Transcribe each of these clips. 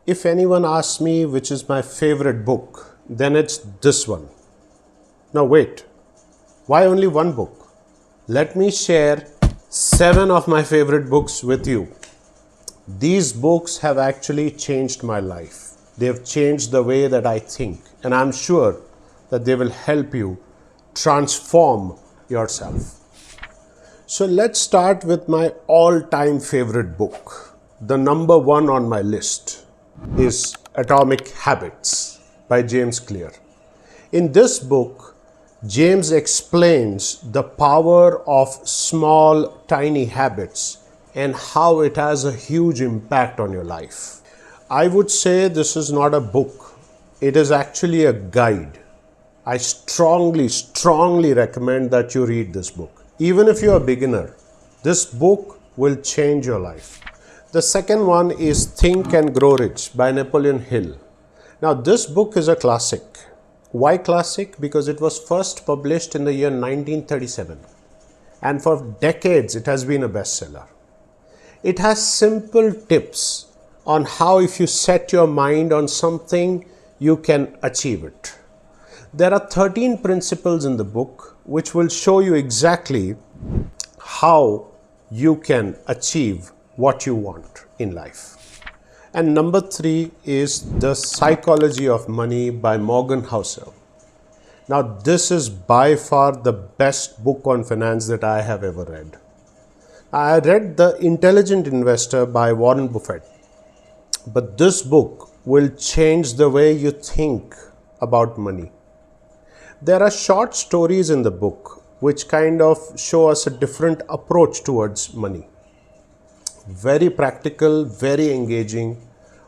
If anyone asks me which is my favorite book, then it's this one. Now wait, why only one book? Let me share 7 of my favorite books with you. These books have actually changed my life. They have changed the way that I think, and I'm sure that they will help you transform yourself. So let's start with my all-time favorite book. The number 1 on my list is Atomic Habits by James Clear. In this book, James explains the power of small, tiny habits and how it has a huge impact on your life. I would say this is not a book. It is actually a guide. I strongly recommend that you read this book. Even if you're a beginner, this book will change your life. The second one is Think and Grow Rich by Napoleon Hill. Now this book is a classic. Why classic? Because it was first published in the year 1937. And for decades it has been a bestseller. It has simple tips on how if you set your mind on something, you can achieve it. There are 13 principles in the book which will show you exactly how you can achieve what you want in life. And number 3 is The Psychology of Money by Morgan Housel. Now this is by far the best book on finance that I have ever read. I read The Intelligent Investor by Warren Buffett, but this book will change the way you think about money. There are short stories in the book which kind of show us a different approach towards money. Very practical, very engaging.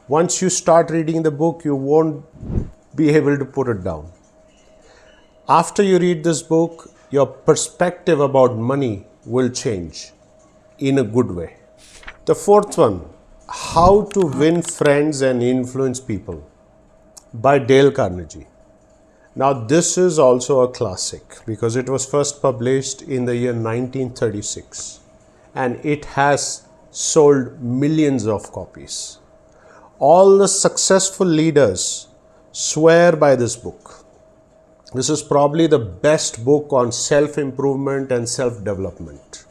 Once you start reading the book, you won't be able to put it down. After you read this book, your perspective about money will change in a good way. The fourth one, How to Win Friends and Influence People by Dale Carnegie. Now this is also a classic because it was first published in the year 1936 and it has sold millions of copies. All the successful leaders swear by this book. This is probably the best book on self-improvement and self-development.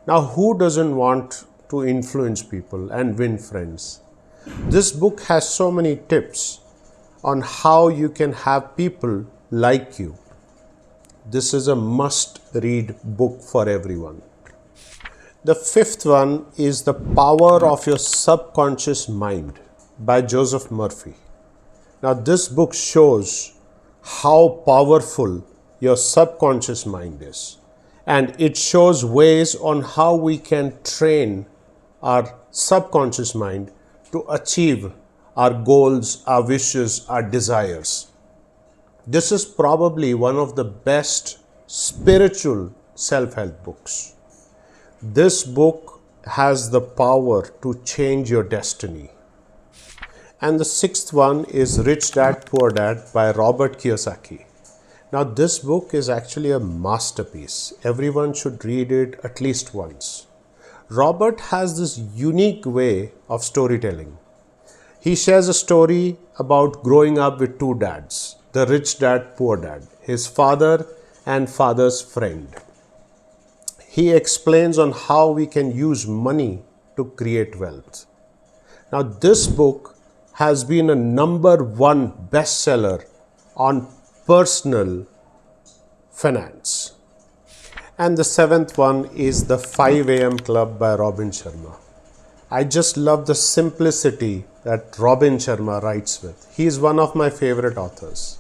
Now who doesn't want to influence people and win friends? This book has so many tips on how you can have people like you. This is a must-read book for everyone. The fifth one is The Power of Your Subconscious Mind by Joseph Murphy. Now this book shows how powerful your subconscious mind is, and it shows ways on how we can train our subconscious mind to achieve our goals, our wishes, our desires. This is probably one of the best spiritual self-help books. This book has the power to change your destiny. And the sixth one is Rich Dad Poor Dad by Robert Kiyosaki. Now this book is actually a masterpiece. Everyone should read it at least once. Robert has this unique way of storytelling. He shares a story about growing up with 2 dads, the rich dad, poor dad, his father and father's friend. He explains on how we can use money to create wealth. Now this book has been a number 1 bestseller on personal finance. And the 7th one is The 5 AM Club by Robin Sharma. I just love the simplicity that Robin Sharma writes with. He is one of my favorite authors.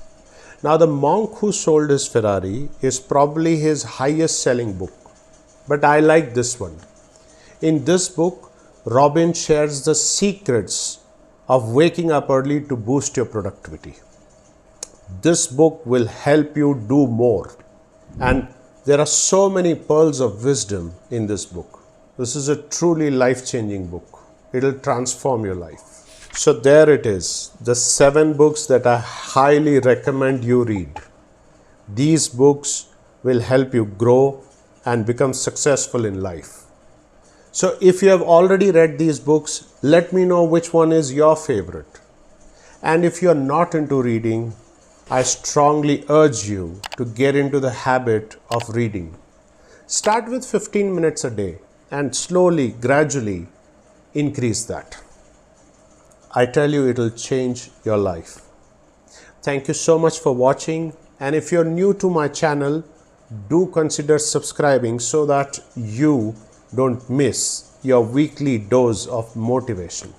Now, The Monk Who Sold His Ferrari is probably his highest selling book, but I like this one. In this book, Robin shares the secrets of waking up early to boost your productivity. This book will help you do more, and there are so many pearls of wisdom in this book. This is a truly life-changing book. It will transform your life. So there it is, the 7 books that I highly recommend you read. These books will help you grow and become successful in life. So if you have already read these books, let me know which one is your favorite. And if you are not into reading, I strongly urge you to get into the habit of reading. Start with 15 minutes a day and slowly, gradually increase that. I tell you, it will change your life. Thank you so much for watching, and if you're new to my channel, do consider subscribing so that you don't miss your weekly dose of motivation.